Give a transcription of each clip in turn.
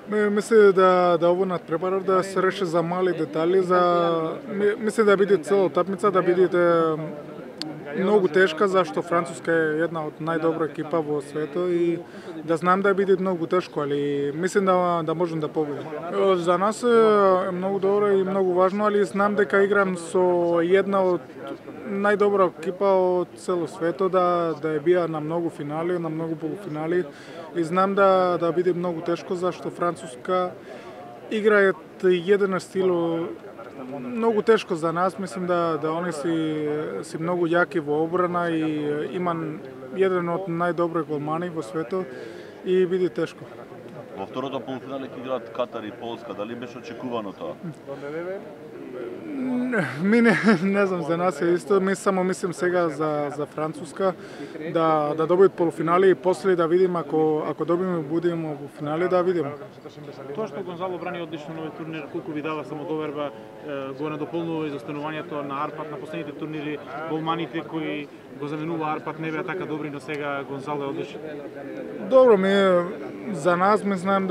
Мислам да ово надпрепарав да се реши за мали детали, мислам да биде цела утакмица да биде многу тешка, зашто Француска е една од најдобра екипа во светот и да знам да биде многу тешко, али мислам да можем да победиме. За нас е многу добро и многу важно, али знам дека играм со една од најдобра екипа од цело свето, да ја бија на многу финали, на многу полуфинали и знам да биде многу тешко, зашто Француска играат еден стил многу тешко за нас. Мислам да они си многу јаки во обрана и иман еден од најдобри голмани во светот и биде тешко. Во второто полуфинале ќе играат Катар и Полска, дали беше очекувано тоа? Ми не знам, за нас е исто, ми само мислам сега за Француска да добијат полуфинали и после да видим ако добиме будеме во финале да видиме. Тоа што Гонзало брани одлично на овој турнир, колку ви дава самодоверба, го надополнува изостанувањето на Арпат на последните турнири, голманите кои го заменува Арпат не беа така добри, но сега Гонзало е одличен. Добро, за нас мислам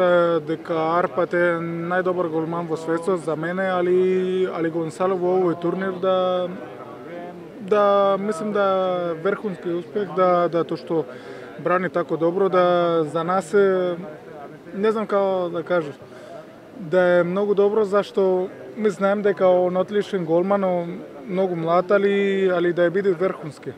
дека Арпат е најдобар голман во светот за мене, али Гонсало во овој турнир мислам да верхунски успех, да тоа што брани тако добро, да за нас е, не знам како да кажам, да е многу добро, зашто ми знаем дека он отличен голман, многу млад, али да ја биде верхунски.